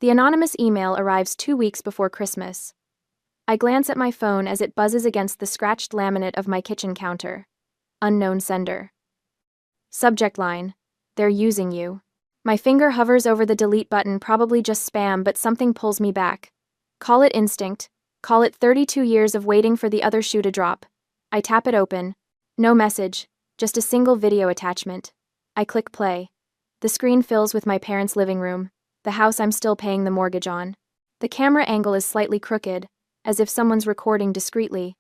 The anonymous email arrives 2 weeks before Christmas. I glance at my phone as it buzzes against the scratched laminate of my kitchen counter. Unknown sender. Subject line: They're using you. My finger hovers over the delete button, probably just spam, but something pulls me back. Call it instinct. Call it 32 years of waiting for the other shoe to drop. I tap it open. No message, just a single video attachment. I click play. The screen fills with my parents' living room, the house I'm still paying the mortgage on. The camera angle is slightly crooked, as if someone's recording discreetly.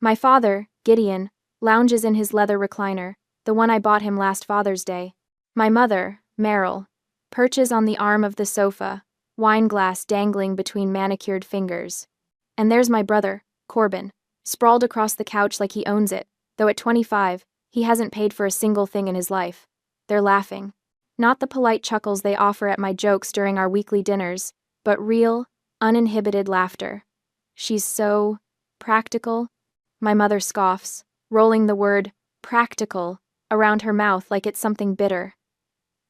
My father, Gideon, lounges in his leather recliner, the one I bought him last Father's Day. My mother, Meryl, perches on the arm of the sofa, wine glass dangling between manicured fingers. And there's my brother, Corbin, sprawled across the couch like he owns it, though at 25, he hasn't paid for a single thing in his life. They're laughing. Not the polite chuckles they offer at my jokes during our weekly dinners, but real, uninhibited laughter. She's so practical. My mother scoffs, rolling the word practical around her mouth like it's something bitter.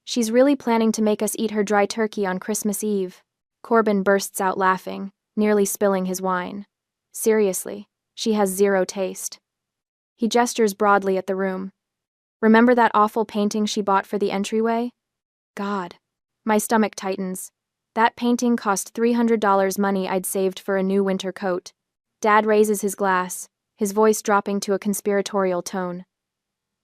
She's really planning to make us eat her dry turkey on Christmas Eve. Corbin bursts out laughing, nearly spilling his wine. Seriously, she has zero taste. He gestures broadly at the room. Remember that awful painting she bought for the entryway? God. My stomach tightens. That painting cost $300, money I'd saved for a new winter coat. Dad raises his glass, his voice dropping to a conspiratorial tone.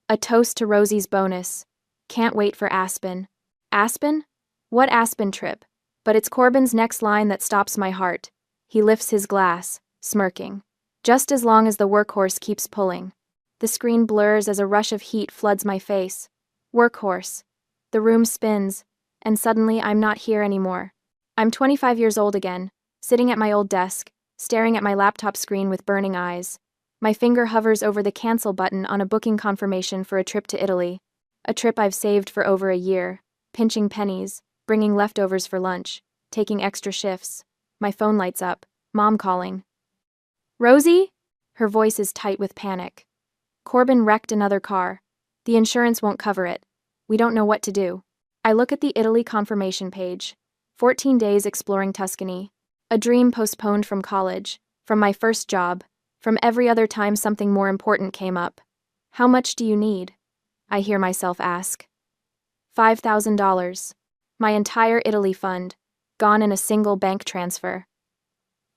A toast to Rosie's bonus. Can't wait for Aspen. Aspen? What Aspen trip? But it's Corbin's next line that stops my heart. He lifts his glass, smirking. Just as long as the workhorse keeps pulling. The screen blurs as a rush of heat floods my face. Workhorse. The room spins, and suddenly I'm not here anymore. I'm 25 years old again, sitting at my old desk, staring at my laptop screen with burning eyes. My finger hovers over the cancel button on a booking confirmation for a trip to Italy. A trip I've saved for over a year, pinching pennies, bringing leftovers for lunch, taking extra shifts. My phone lights up, Mom calling. Rosie? Her voice is tight with panic. Corbin wrecked another car. The insurance won't cover it. We don't know what to do. I look at the Italy confirmation page. 14 days exploring Tuscany. A dream postponed from college, from my first job, from every other time something more important came up. How much do you need? I hear myself ask. $5,000. My entire Italy fund, gone in a single bank transfer.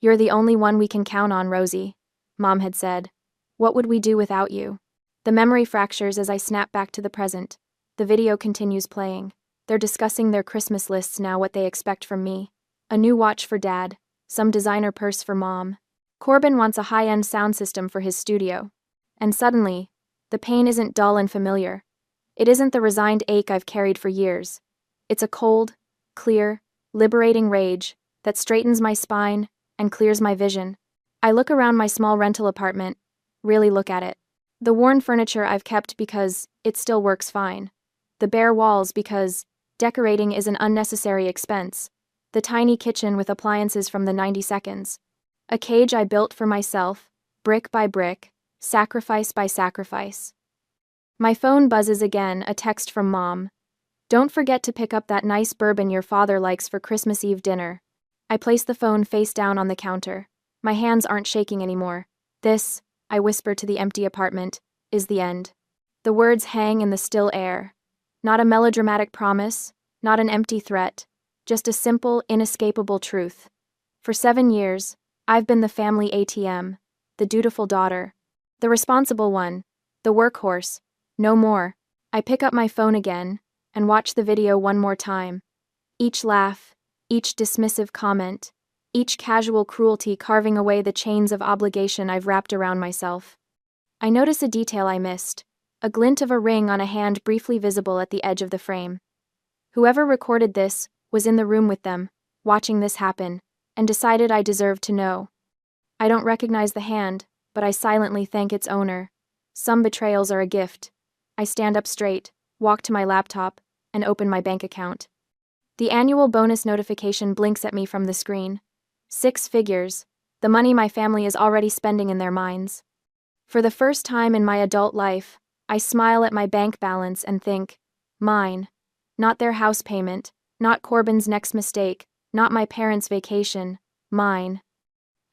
You're the only one we can count on, Rosie, Mom had said. What would we do without you? The memory fractures as I snap back to the present. The video continues playing. They're discussing their Christmas lists now, what they expect from me. A new watch for Dad, some designer purse for Mom. Corbin wants a high-end sound system for his studio. And suddenly, the pain isn't dull and familiar. It isn't the resigned ache I've carried for years. It's a cold, clear, liberating rage that straightens my spine and clears my vision. I look around my small rental apartment, really look at it. The worn furniture I've kept because it still works fine. The bare walls because decorating is an unnecessary expense. The tiny kitchen with appliances from the 90 seconds. A cage I built for myself, brick by brick, sacrifice by sacrifice. My phone buzzes again, a text from Mom. Don't forget to pick up that nice bourbon your father likes for Christmas Eve dinner. I place the phone face down on the counter. My hands aren't shaking anymore. This, I whisper to the empty apartment, is the end. The words hang in the still air. Not a melodramatic promise, not an empty threat, just a simple, inescapable truth. For 7 years, I've been the family ATM, the dutiful daughter, the responsible one, the workhorse. No more. I pick up my phone again and watch the video one more time. Each laugh, each dismissive comment, each casual cruelty carving away the chains of obligation I've wrapped around myself. I notice a detail I missed, a glint of a ring on a hand briefly visible at the edge of the frame. Whoever recorded this was in the room with them, watching this happen, and decided I deserved to know. I don't recognize the hand, but I silently thank its owner. Some betrayals are a gift. I stand up straight, walk to my laptop, and open my bank account. The annual bonus notification blinks at me from the screen. 6 figures, the money my family is already spending in their minds. For the first time in my adult life, I smile at my bank balance and think, mine. Not their house payment, not Corbin's next mistake, Not my parents' vacation, mine.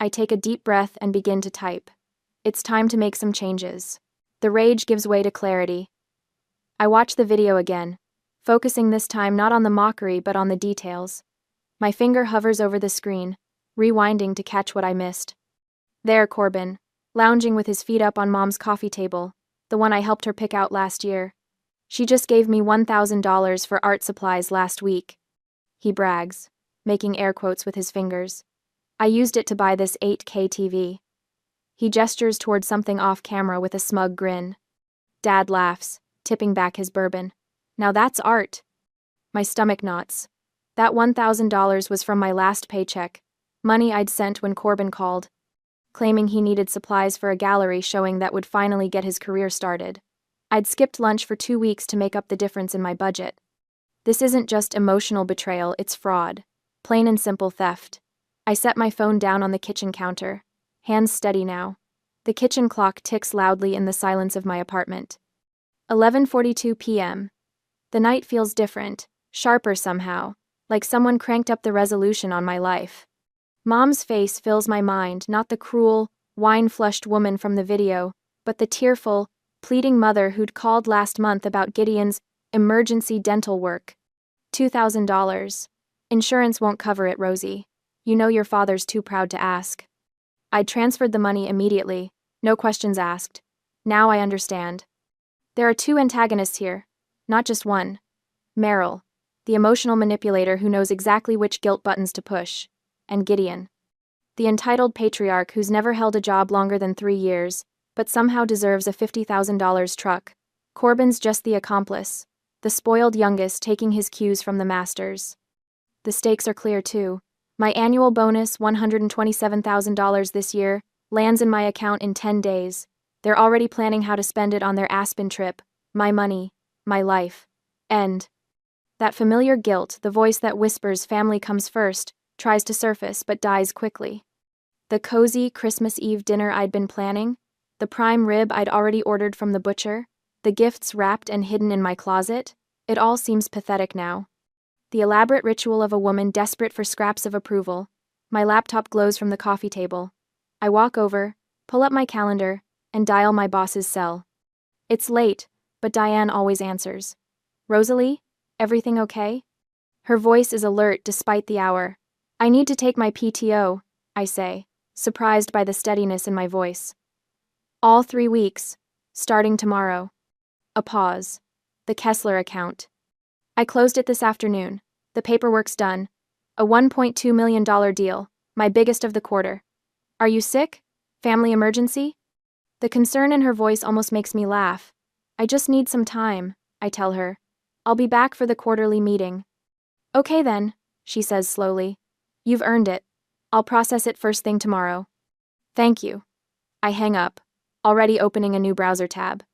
I take a deep breath and begin to type. It's time to make some changes. The rage gives way to clarity. I watch the video again, focusing this time not on the mockery but on the details. My finger hovers over the screen, rewinding to catch what I missed. There, Corbin, lounging with his feet up on Mom's coffee table, the one I helped her pick out last year. She just gave me $1,000 for art supplies last week. He brags, making air quotes with his fingers. I used it to buy this 8K TV. He gestures towards something off camera with a smug grin. Dad laughs, tipping back his bourbon. Now that's art. My stomach knots. That $1,000 was from my last paycheck, money I'd sent when Corbin called, claiming he needed supplies for a gallery showing that would finally get his career started. I'd skipped lunch for 2 weeks to make up the difference in my budget. This isn't just emotional betrayal, it's fraud. Plain and simple theft. I set my phone down on the kitchen counter, hands steady now. The kitchen clock ticks loudly in the silence of my apartment. 11:42 p.m. The night feels different, sharper somehow, like someone cranked up the resolution on my life. Mom's face fills my mind, not the cruel, wine-flushed woman from the video, but the tearful, pleading mother who'd called last month about Gideon's emergency dental work. $2,000. Insurance won't cover it, Rosie. You know your father's too proud to ask. I'd transferred the money immediately, no questions asked. Now I understand. There are two antagonists here, not just one. Meryl, the emotional manipulator who knows exactly which guilt buttons to push, and Gideon, the entitled patriarch who's never held a job longer than 3 years, but somehow deserves a $50,000 truck. Corbin's just the accomplice, the spoiled youngest taking his cues from the masters. The stakes are clear too. My annual bonus, $127,000 this year, lands in my account in 10 days. They're already planning how to spend it on their Aspen trip. My money, my life. End. That familiar guilt, the voice that whispers family comes first, tries to surface but dies quickly. The cozy Christmas Eve dinner I'd been planning, the prime rib I'd already ordered from the butcher, the gifts wrapped and hidden in my closet, it all seems pathetic now. The elaborate ritual of a woman desperate for scraps of approval. My laptop glows from the coffee table. I walk over, pull up my calendar, and dial my boss's cell. It's late, but Diane always answers. Rosalie, everything okay? Her voice is alert despite the hour. I need to take my PTO, I say, surprised by the steadiness in my voice. All 3 weeks, starting tomorrow. A pause. The Kessler account. I closed it this afternoon. The paperwork's done. A $1.2 million deal, my biggest of the quarter. Are you sick? Family emergency? The concern in her voice almost makes me laugh. I just need some time, I tell her. I'll be back for the quarterly meeting. Okay then, she says slowly. You've earned it. I'll process it first thing tomorrow. Thank you. I hang up, already opening a new browser tab.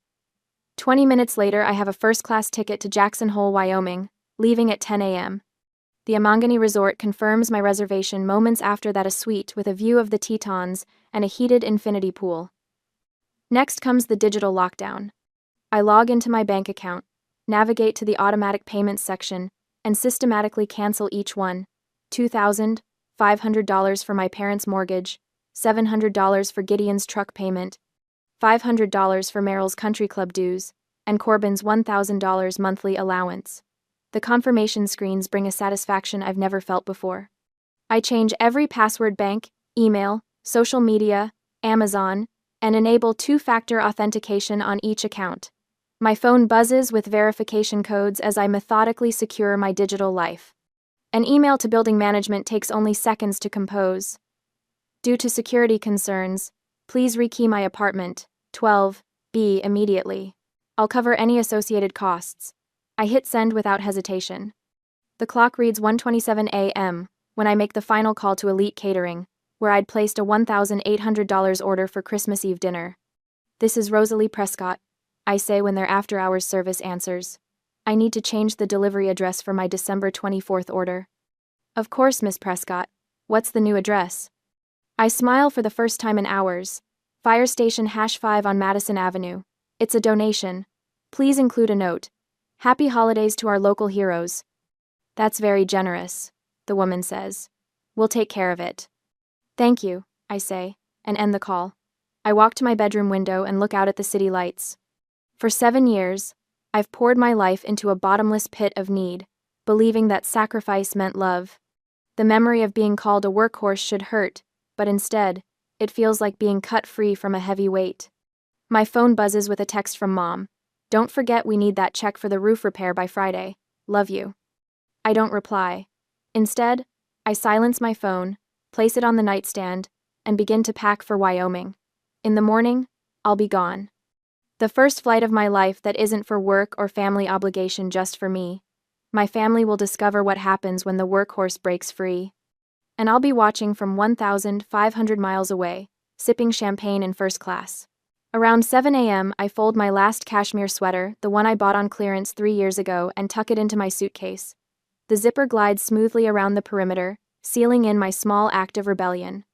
20 minutes later, I have a first-class ticket to Jackson Hole, Wyoming, leaving at 10 a.m. The Amangani Resort confirms my reservation moments after that, a suite with a view of the Tetons and a heated infinity pool. Next comes the digital lockdown. I log into my bank account, navigate to the automatic payments section, and systematically cancel each one. $2,500 for my parents' mortgage, $700 for Gideon's truck payment, $500 for Meryl's country club dues, and Corbin's $1,000 monthly allowance. The confirmation screens bring a satisfaction I've never felt before. I change every password: bank, email, social media, Amazon, and enable 2-factor authentication on each account. My phone buzzes with verification codes as I methodically secure my digital life. An email to building management takes only seconds to compose. Due to security concerns, please rekey my apartment, 12B, immediately. I'll cover any associated costs. I hit send without hesitation. The clock reads 1:27 a.m. when I make the final call to Elite Catering, where I'd placed a $1,800 order for Christmas Eve dinner. This is Rosalie Prescott, I say when their after-hours service answers. I need to change the delivery address for my December 24th order. Of course, Miss Prescott. What's the new address? I smile for the first time in hours. Fire Station #5 on Madison Avenue. It's a donation. Please include a note. Happy holidays to our local heroes. That's very generous. the woman says. We'll take care of it. Thank you, I say, and end the call. I walk to my bedroom window and look out at the city lights. For 7 years, I've poured my life into a bottomless pit of need, believing that sacrifice meant love. The memory of being called a workhorse should hurt, but instead, it feels like being cut free from a heavy weight. My phone buzzes with a text from Mom. Don't forget we need that check for the roof repair by Friday. Love you. I don't reply. Instead, I silence my phone, place it on the nightstand, and begin to pack for Wyoming. In the morning, I'll be gone. The first flight of my life that isn't for work or family obligation, just for me. My family will discover what happens when the workhorse breaks free. And I'll be watching from 1,500 miles away, sipping champagne in first class. Around 7 a.m., I fold my last cashmere sweater, the one I bought on clearance 3 years ago, and tuck it into my suitcase. The zipper glides smoothly around the perimeter, sealing in my small act of rebellion.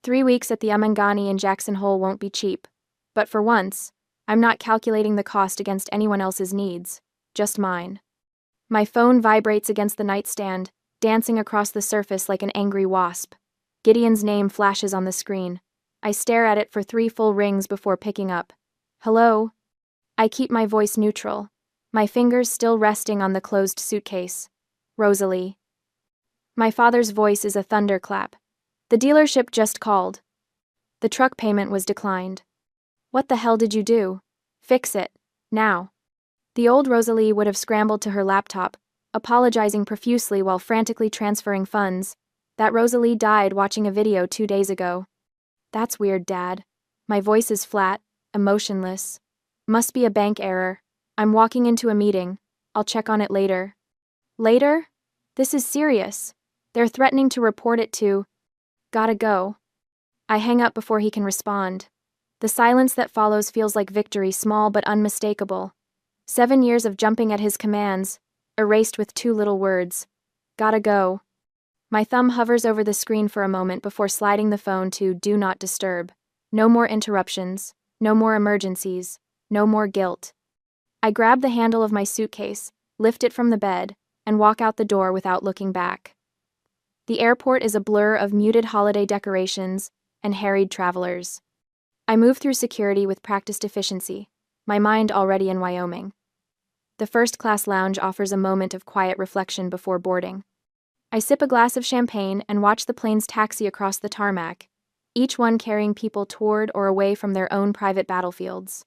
3 weeks at the Amangani in Jackson Hole won't be cheap. But for once, I'm not calculating the cost against anyone else's needs, just mine. My phone vibrates against the nightstand, dancing across the surface like an angry wasp. Gideon's name flashes on the screen. I stare at it for 3 full rings before picking up. Hello? I keep my voice neutral, my fingers still resting on the closed suitcase. Rosalie. My father's voice is a thunderclap. The dealership just called. The truck payment was declined. What the hell did you do? Fix it, now. The old Rosalie would have scrambled to her laptop, apologizing profusely while frantically transferring funds. That Rosalie died watching a video 2 days ago. That's weird, Dad. My voice is flat, emotionless. Must be a bank error. I'm walking into a meeting. I'll check on it later. Later? This is serious. They're threatening to report it to... Gotta go. I hang up before he can respond. The silence that follows feels like victory, small but unmistakable. 7 years of jumping at his commands, erased with 2 little words. Gotta go. My thumb hovers over the screen for a moment before sliding the phone to Do Not Disturb. No more interruptions, no more emergencies, no more guilt. I grab the handle of my suitcase, lift it from the bed, and walk out the door without looking back. The airport is a blur of muted holiday decorations and harried travelers. I move through security with practiced efficiency, my mind already in Wyoming. The first-class lounge offers a moment of quiet reflection before boarding. I sip a glass of champagne and watch the planes taxi across the tarmac, each one carrying people toward or away from their own private battlefields.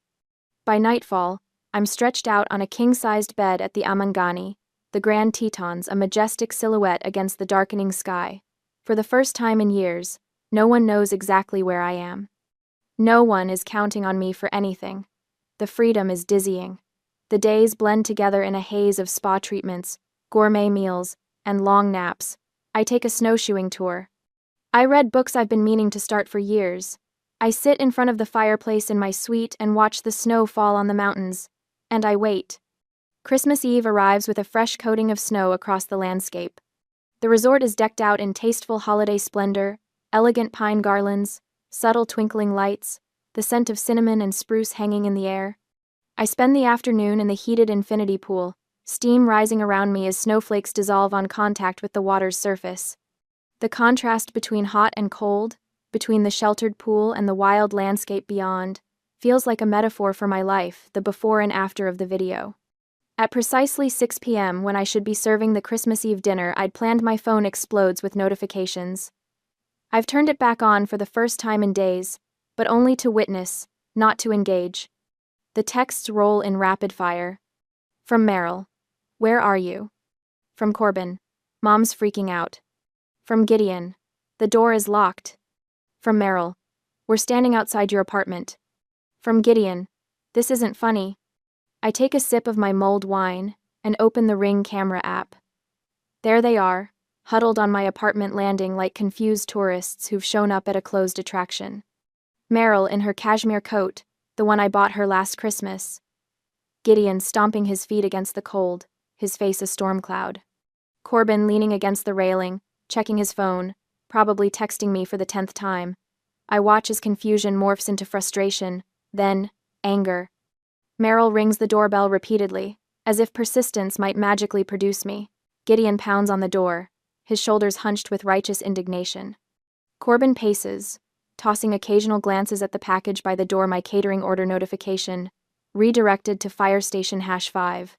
By nightfall, I'm stretched out on a king-sized bed at the Amangani, the Grand Tetons, a majestic silhouette against the darkening sky. For the first time in years, no one knows exactly where I am. No one is counting on me for anything. The freedom is dizzying. The days blend together in a haze of spa treatments, gourmet meals, and long naps. I take a snowshoeing tour. I read books I've been meaning to start for years. I sit in front of the fireplace in my suite and watch the snow fall on the mountains. And I wait. Christmas Eve arrives with a fresh coating of snow across the landscape. The resort is decked out in tasteful holiday splendor, elegant pine garlands, subtle twinkling lights, the scent of cinnamon and spruce hanging in the air. I spend the afternoon in the heated infinity pool, steam rising around me as snowflakes dissolve on contact with the water's surface. The contrast between hot and cold, between the sheltered pool and the wild landscape beyond, feels like a metaphor for my life, the before and after of the video. At precisely 6 p.m., when I should be serving the Christmas Eve dinner I'd planned, my phone explodes with notifications. I've turned it back on for the first time in days, but only to witness, not to engage. The texts roll in rapid fire. From Meryl, "Where are you?" From Corbin, "Mom's freaking out." From Gideon, "The door is locked." From Meryl, "We're standing outside your apartment." From Gideon, "This isn't funny." I take a sip of my mulled wine and open the Ring camera app. There they are, huddled on my apartment landing like confused tourists who've shown up at a closed attraction. Meryl in her cashmere coat, the one I bought her last Christmas. Gideon stomping his feet against the cold, his face a storm cloud. Corbin leaning against the railing, checking his phone, probably texting me for the 10th time. I watch as confusion morphs into frustration, then anger. Meryl rings the doorbell repeatedly, as if persistence might magically produce me. Gideon pounds on the door. his shoulders hunched with righteous indignation. Corbin paces, tossing occasional glances at the package by the door. My catering order notification, redirected to fire station #5.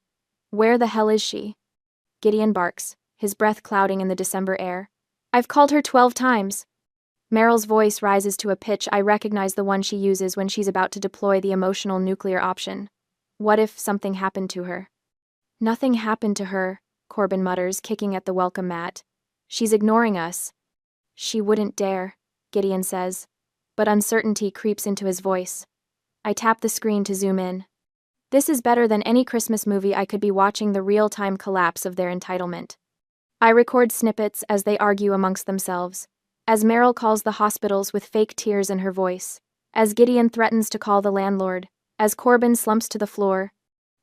Where the hell is she? Gideon barks, his breath clouding in the December air. I've called her 12 times. Meryl's voice rises to a pitch I recognize, the one she uses when she's about to deploy the emotional nuclear option. What if something happened to her? Nothing happened to her, Corbin mutters, kicking at the welcome mat. She's ignoring us. She wouldn't dare, Gideon says, but uncertainty creeps into his voice. I tap the screen to zoom in. This is better than any Christmas movie I could be watching, the real-time collapse of their entitlement. I record snippets as they argue amongst themselves, as Meryl calls the hospitals with fake tears in her voice, as Gideon threatens to call the landlord, as Corbin slumps to the floor,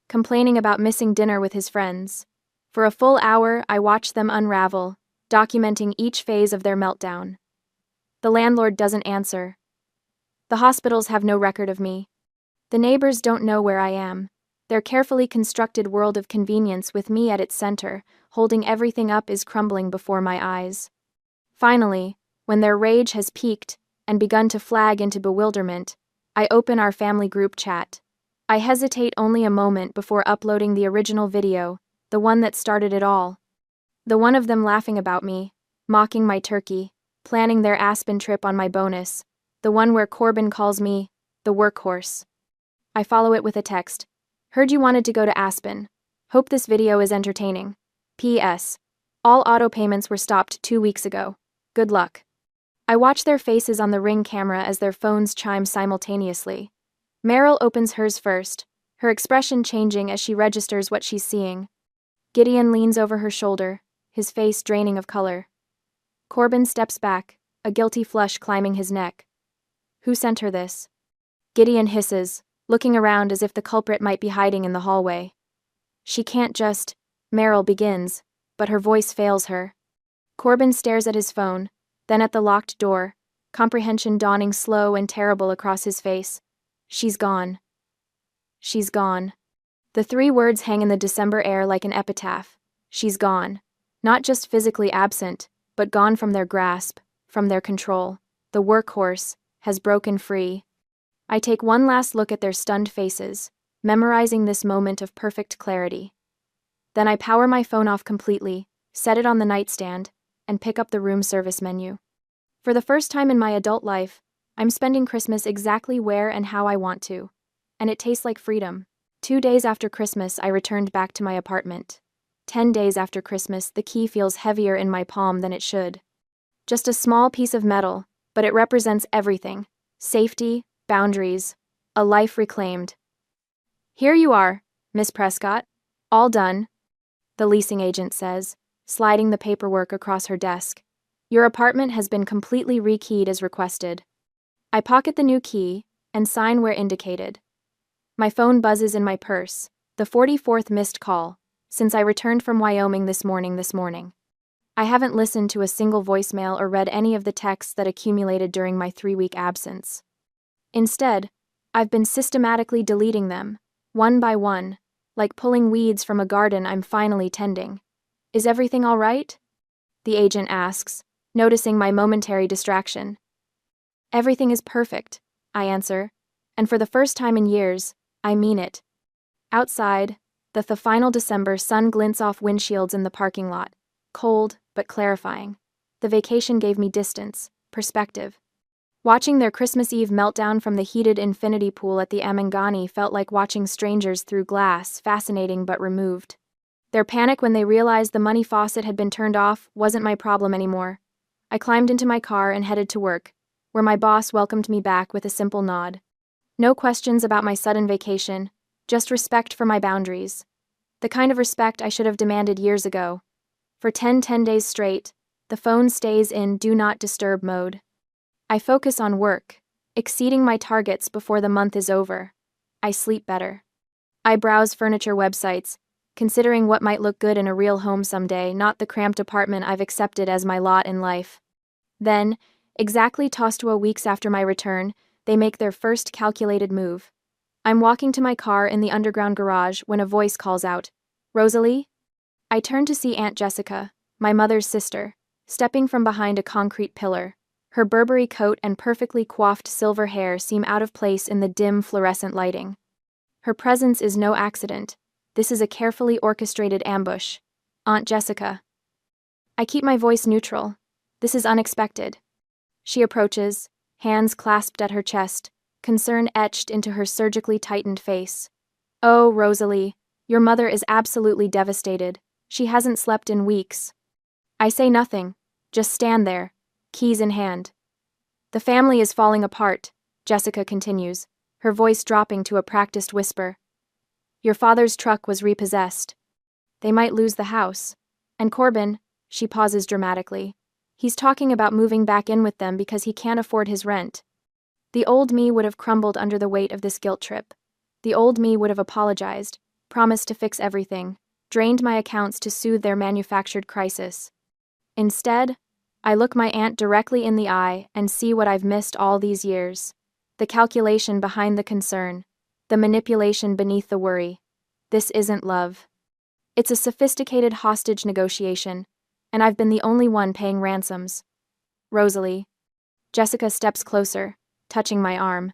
complaining about missing dinner with his friends. For a full hour, I watch them unravel, documenting each phase of their meltdown. The landlord doesn't answer. The hospitals have no record of me. The neighbors don't know where I am. Their carefully constructed world of convenience with me at its center, holding everything up, is crumbling before my eyes. Finally, when their rage has peaked and begun to flag into bewilderment, I open our family group chat. I hesitate only a moment before uploading the original video, the one that started it all. The one of them laughing about me, mocking my turkey, planning their Aspen trip on my bonus, the one where Corbin calls me the workhorse. I follow it with a text. Heard you wanted to go to Aspen. Hope this video is entertaining. P.S. All auto payments were stopped 2 weeks ago. Good luck. I watch their faces on the Ring camera as their phones chime simultaneously. Meryl opens hers first, her expression changing as she registers what she's seeing. Gideon leans over her shoulder, his face draining of color. Corbin steps back, a guilty flush climbing his neck. Who sent her this? Gideon hisses, looking around as if the culprit might be hiding in the hallway. She can't just... Meryl begins, but her voice fails her. Corbin stares at his phone, then at the locked door, comprehension dawning slow and terrible across his face. She's gone. She's gone. The 3 words hang in the December air like an epitaph. She's gone. Not just physically absent, but gone from their grasp, from their control. The workhorse has broken free. I take one last look at their stunned faces, memorizing this moment of perfect clarity. Then I power my phone off completely, set it on the nightstand, and pick up the room service menu. For the first time in my adult life, I'm spending Christmas exactly where and how I want to, and it tastes like freedom. 2 days after Christmas, I returned back to my apartment. 10 days after Christmas, the key feels heavier in my palm than it should. Just a small piece of metal, but it represents everything. Safety, boundaries, a life reclaimed. Here you are, Miss Prescott. All done, the leasing agent says, sliding the paperwork across her desk. Your apartment has been completely rekeyed as requested. I pocket the new key and sign where indicated. My phone buzzes in my purse, the 44th missed call, since I returned from Wyoming this morning. I haven't listened to a single voicemail or read any of the texts that accumulated during my 3-week absence. Instead, I've been systematically deleting them, one by one, like pulling weeds from a garden I'm finally tending. Is everything all right? The agent asks, noticing my momentary distraction. Everything is perfect, I answer, and for the first time in years, I mean it. Outside, the final December sun glints off windshields in the parking lot, cold but clarifying. The vacation gave me distance, perspective. Watching their Christmas Eve meltdown from the heated infinity pool at the Amangani felt like watching strangers through glass, fascinating but removed. Their panic when they realized the money faucet had been turned off wasn't my problem anymore. I climbed into my car and headed to work, where my boss welcomed me back with a simple nod. No questions about my sudden vacation, just respect for my boundaries. The kind of respect I should have demanded years ago. For 10 days straight, the phone stays in do not disturb mode. I focus on work, exceeding my targets before the month is over. I sleep better. I browse furniture websites, considering what might look good in a real home someday, not the cramped apartment I've accepted as my lot in life. Then, exactly a weeks after my return, they make their first calculated move. I'm walking to my car in the underground garage when a voice calls out, "Rosalie?" I turn to see Aunt Jessica, my mother's sister, stepping from behind a concrete pillar. Her Burberry coat and perfectly coiffed silver hair seem out of place in the dim fluorescent lighting. Her presence is no accident. This is a carefully orchestrated ambush. Aunt Jessica. I keep my voice neutral. This is unexpected. She approaches, hands clasped at her chest, concern etched into her surgically tightened face. Oh, Rosalie, your mother is absolutely devastated. She hasn't slept in weeks. I say nothing, just stand there, keys in hand. The family is falling apart, Jessica continues, her voice dropping to a practiced whisper. Your father's truck was repossessed. They might lose the house. And Corbin, she pauses dramatically. He's talking about moving back in with them because he can't afford his rent. The old me would have crumbled under the weight of this guilt trip. The old me would have apologized, promised to fix everything, drained my accounts to soothe their manufactured crisis. Instead, I look my aunt directly in the eye and see what I've missed all these years. The calculation behind the concern. The manipulation beneath the worry. This isn't love. It's a sophisticated hostage negotiation, and I've been the only one paying ransoms. Rosalie. Jessica steps closer, touching my arm.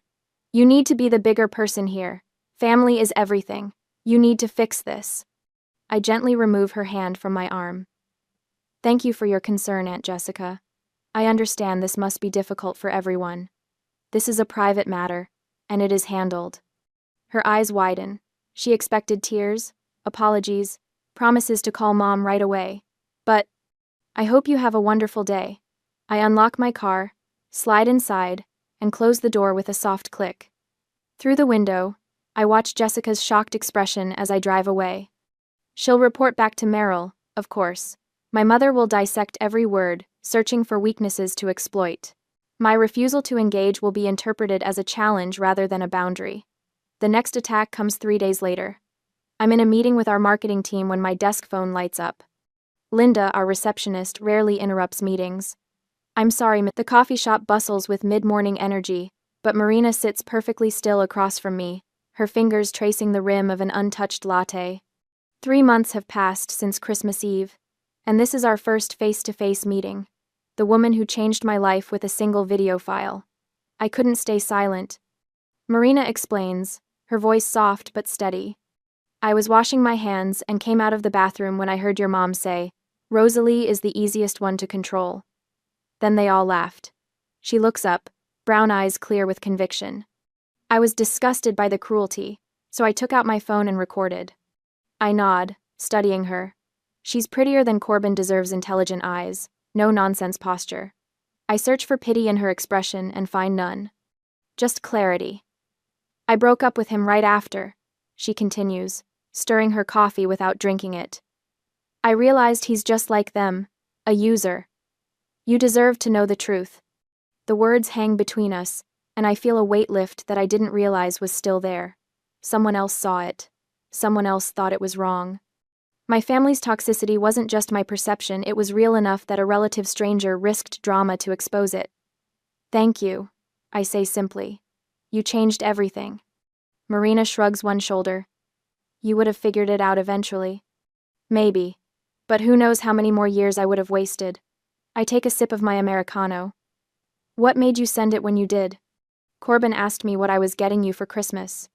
You need to be the bigger person here. Family is everything. You need to fix this. I gently remove her hand from my arm. Thank you for your concern, Aunt Jessica. I understand this must be difficult for everyone. This is a private matter, and it is handled. Her eyes widen. She expected tears, apologies, promises to call Mom right away. But I hope you have a wonderful day. I unlock my car, slide inside, and close the door with a soft click. Through the window, I watch Jessica's shocked expression as I drive away. She'll report back to Merrill, of course. My mother will dissect every word, searching for weaknesses to exploit. My refusal to engage will be interpreted as a challenge rather than a boundary. The next attack comes 3 days later. I'm in a meeting with our marketing team when my desk phone lights up. Linda, our receptionist, rarely interrupts meetings. I'm sorry, the coffee shop bustles with mid-morning energy, but Marina sits perfectly still across from me, her fingers tracing the rim of an untouched latte. 3 months have passed since Christmas Eve, and this is our first face-to-face meeting. The woman who changed my life with a single video file. I couldn't stay silent. Marina explains, her voice soft but steady. I was washing my hands and came out of the bathroom when I heard your mom say, Rosalie is the easiest one to control. Then they all laughed. She looks up, brown eyes clear with conviction. I was disgusted by the cruelty, so I took out my phone and recorded. I nod, studying her. She's prettier than Corbin deserves intelligent eyes, no nonsense posture. I search for pity in her expression and find none. Just clarity. I broke up with him right after, she continues, stirring her coffee without drinking it. I realized he's just like them, a user. You deserve to know the truth. The words hang between us, and I feel a weight lift that I didn't realize was still there. Someone else saw it. Someone else thought it was wrong. My family's toxicity wasn't just my perception, it was real enough that a relative stranger risked drama to expose it. Thank you, I say simply. You changed everything. Marina shrugs one shoulder. You would have figured it out eventually. Maybe. But who knows how many more years I would have wasted. I take a sip of my Americano. What made you send it when you did? Corbin asked me what I was getting you for Christmas.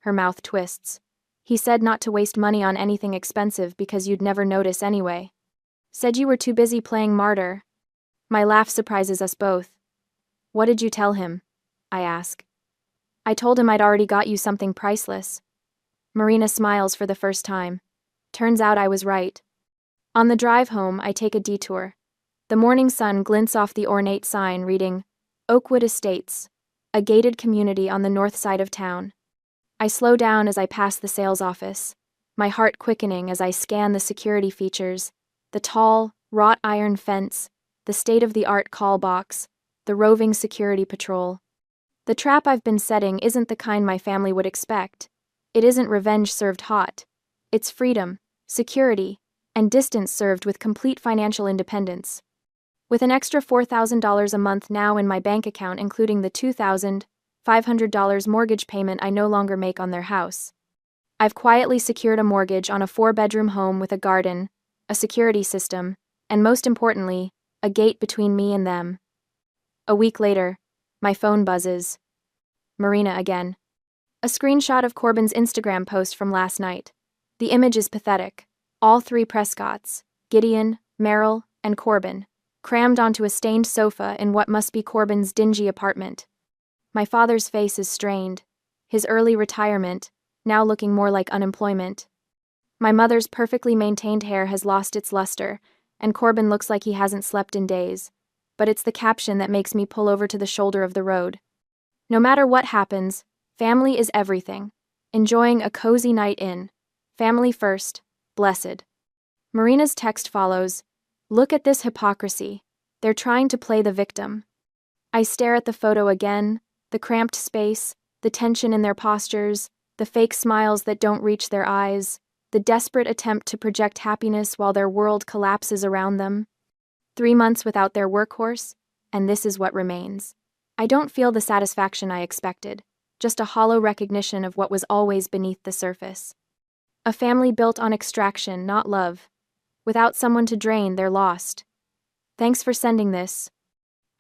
Her mouth twists. He said not to waste money on anything expensive because you'd never notice anyway. Said you were too busy playing martyr. My laugh surprises us both. What did you tell him? I ask. I told him I'd already got you something priceless. Marina smiles for the first time. Turns out I was right. On the drive home, I take a detour. The morning sun glints off the ornate sign reading, Oakwood Estates, a gated community on the north side of town. I slow down as I pass the sales office, my heart quickening as I scan the security features, the tall, wrought iron fence, the state-of-the-art call box, the roving security patrol. The trap I've been setting isn't the kind my family would expect. It isn't revenge served hot. It's freedom, security, and distance served with complete financial independence. With an extra $4,000 a month now in my bank account, including the $2,500 mortgage payment I no longer make on their house. I've quietly secured a mortgage on a 4-bedroom home with a garden, a security system, And most importantly, a gate between me and them. A week later, my phone buzzes. Marina again. A screenshot of Corbin's Instagram post from last night. The image is pathetic. All three Prescotts, Gideon, Meryl, and Corbin, crammed onto a stained sofa in what must be Corbin's dingy apartment. My father's face is strained, his early retirement, now looking more like unemployment. My mother's perfectly maintained hair has lost its luster, and Corbin looks like he hasn't slept in days. But it's the caption that makes me pull over to the shoulder of the road. No matter what happens, family is everything. Enjoying a cozy night in. Family first, blessed. Marina's text follows. Look at this hypocrisy. They're trying to play the victim. I stare at the photo again, the cramped space, the tension in their postures, the fake smiles that don't reach their eyes, the desperate attempt to project happiness while their world collapses around them. 3 months without their workhorse, and this is what remains. I don't feel the satisfaction I expected, just a hollow recognition of what was always beneath the surface. A family built on extraction, not love. Without someone to drain, they're lost. Thanks for sending this.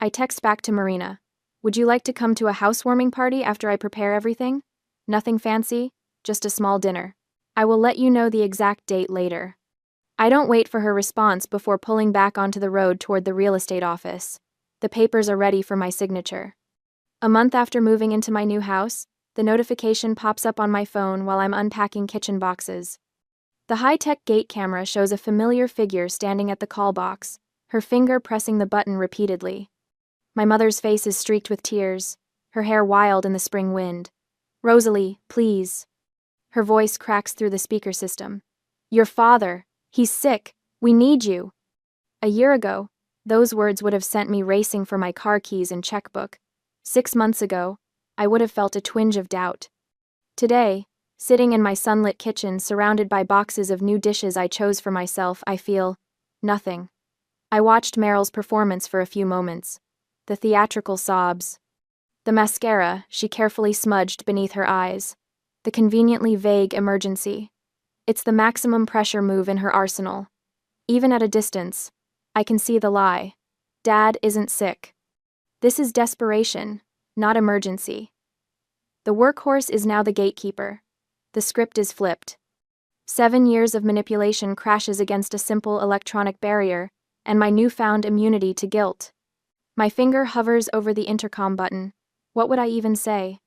I text back to Marina. Would you like to come to a housewarming party after I prepare everything? Nothing fancy, just a small dinner. I will let you know the exact date later. I don't wait for her response before pulling back onto the road toward the real estate office. The papers are ready for my signature. A month after moving into my new house, the notification pops up on my phone while I'm unpacking kitchen boxes. The high-tech gate camera shows a familiar figure standing at the call box, her finger pressing the button repeatedly. My mother's face is streaked with tears, her hair wild in the spring wind. Rosalie, please. Her voice cracks through the speaker system. Your father. He's sick. We need you. A year ago, those words would have sent me racing for my car keys and checkbook. 6 months ago, I would have felt a twinge of doubt. Today, sitting in my sunlit kitchen surrounded by boxes of new dishes I chose for myself, I feel nothing. I watched Meryl's performance for a few moments. The theatrical sobs. The mascara she carefully smudged beneath her eyes. The conveniently vague emergency. It's the maximum pressure move in her arsenal. Even at a distance, I can see the lie. Dad isn't sick. This is desperation, not emergency. The workhorse is now the gatekeeper. The script is flipped. 7 years of manipulation crashes against a simple electronic barrier, and my newfound immunity to guilt. My finger hovers over the intercom button. What would I even say?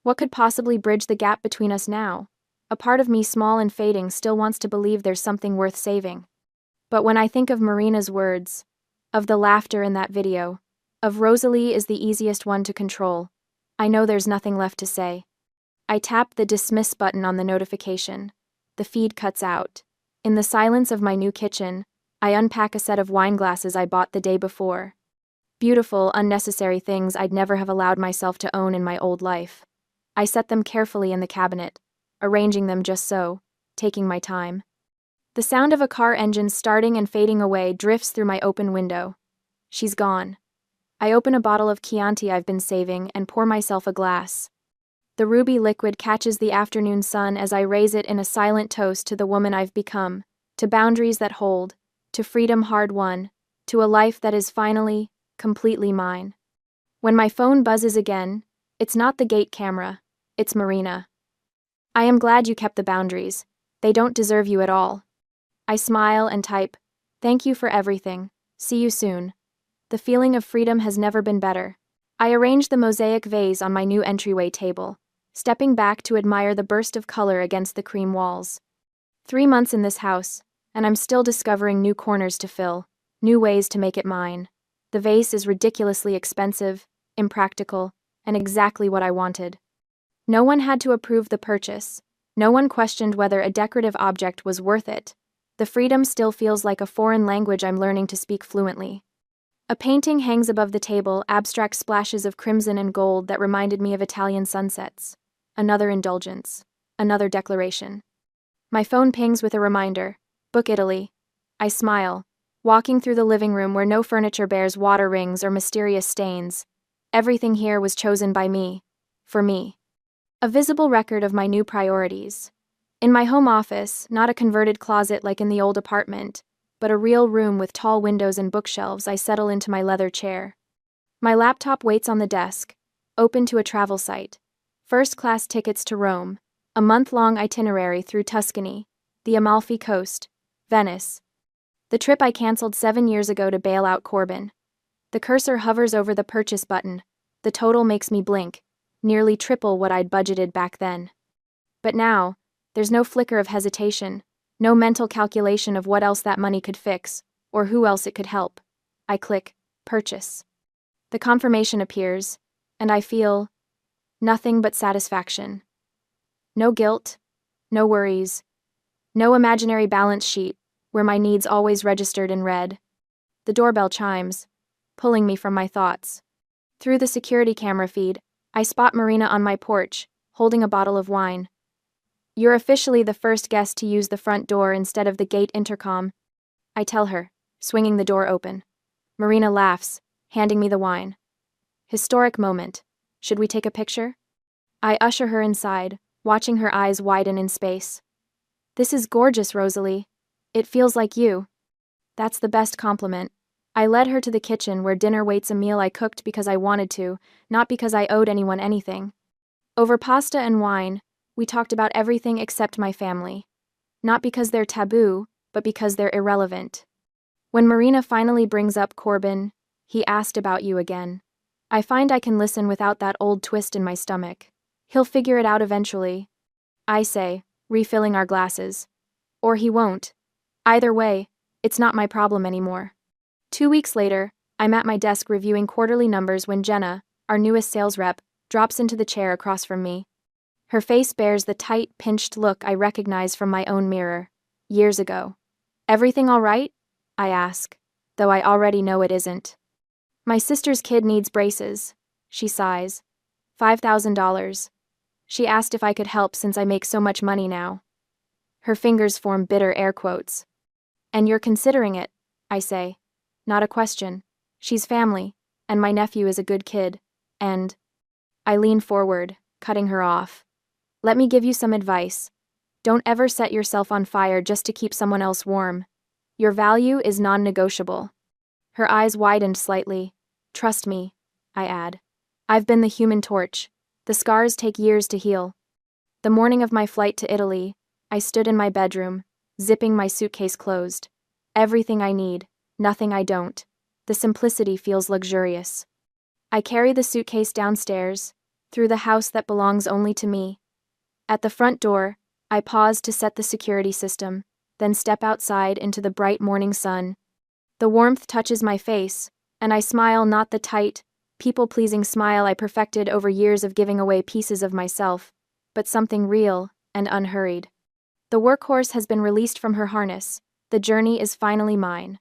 What could possibly bridge the gap between us now? A part of me, small and fading, still wants to believe there's something worth saving. But when I think of Marina's words, of the laughter in that video, of Rosalie is the easiest one to control, I know there's nothing left to say. I tap the dismiss button on the notification. The feed cuts out. In the silence of my new kitchen, I unpack a set of wine glasses I bought the day before. Beautiful, unnecessary things I'd never have allowed myself to own in my old life. I set them carefully in the cabinet, arranging them just so, taking my time. The sound of a car engine starting and fading away drifts through my open window. She's gone. I open a bottle of Chianti I've been saving and pour myself a glass. The ruby liquid catches the afternoon sun as I raise it in a silent toast to the woman I've become, to boundaries that hold, to freedom hard won, to a life that is finally, completely mine. When my phone buzzes again, it's not the gate camera, it's Marina. I am glad you kept the boundaries. They don't deserve you at all. I smile and type, thank you for everything. See you soon. The feeling of freedom has never been better. I arrange the mosaic vase on my new entryway table, stepping back to admire the burst of color against the cream walls. 3 months in this house, and I'm still discovering new corners to fill, new ways to make it mine. The vase is ridiculously expensive, impractical, and exactly what I wanted. No one had to approve the purchase. No one questioned whether a decorative object was worth it. The freedom still feels like a foreign language I'm learning to speak fluently. A painting hangs above the table, abstract splashes of crimson and gold that reminded me of Italian sunsets. Another indulgence. Another declaration. My phone pings with a reminder. Book Italy. I smile, walking through the living room where no furniture bears water rings or mysterious stains. Everything here was chosen by me. For me. A visible record of my new priorities. In my home office, not a converted closet like in the old apartment, but a real room with tall windows and bookshelves. I settle into my leather chair. My laptop waits on the desk, open to a travel site. First-class tickets to Rome, a month-long itinerary through Tuscany, the Amalfi Coast, Venice. The trip I canceled 7 years ago to bail out Corbin. The cursor hovers over the purchase button. The total makes me blink, nearly triple what I'd budgeted back then. But now, there's no flicker of hesitation, no mental calculation of what else that money could fix, or who else it could help. I click, purchase. The confirmation appears, and I feel nothing but satisfaction. No guilt, no worries, no imaginary balance sheet where my needs always registered in red. The doorbell chimes, pulling me from my thoughts. Through the security camera feed, I spot Marina on my porch, holding a bottle of wine. "You're officially the first guest to use the front door instead of the gate intercom," I tell her, swinging the door open. Marina laughs, handing me the wine. Historic moment. Should we take a picture? I usher her inside, watching her eyes widen in space. "This is gorgeous, Rosalie. It feels like you." That's the best compliment. I led her to the kitchen where dinner waits, a meal I cooked because I wanted to, not because I owed anyone anything. Over pasta and wine, we talked about everything except my family. Not because they're taboo, but because they're irrelevant. When Marina finally brings up Corbin, "He asked about you again." I find I can listen without that old twist in my stomach. "He'll figure it out eventually," I say, refilling our glasses. Or he won't. Either way, it's not my problem anymore. 2 weeks later, I'm at my desk reviewing quarterly numbers when Jenna, our newest sales rep, drops into the chair across from me. Her face bears the tight, pinched look I recognize from my own mirror, years ago. "Everything all right?" I ask, though I already know it isn't. "My sister's kid needs braces," she sighs. $5,000. She asked if I could help since I make so much money now. Her fingers form bitter air quotes. "And you're considering it," I say. Not a question. She's family, and my nephew is a good kid, and... I lean forward, cutting her off. "Let me give you some advice. Don't ever set yourself on fire just to keep someone else warm. Your value is non-negotiable." Her eyes widened slightly. "Trust me," I add. "I've been the human torch. The scars take years to heal." The morning of my flight to Italy, I stood in my bedroom, zipping my suitcase closed. Everything I need, nothing I don't. The simplicity feels luxurious. I carry the suitcase downstairs, through the house that belongs only to me. At the front door, I pause to set the security system, then step outside into the bright morning sun. The warmth touches my face, and I smile, not the tight, people-pleasing smile I perfected over years of giving away pieces of myself, but something real and unhurried. The workhorse has been released from her harness. The journey is finally mine.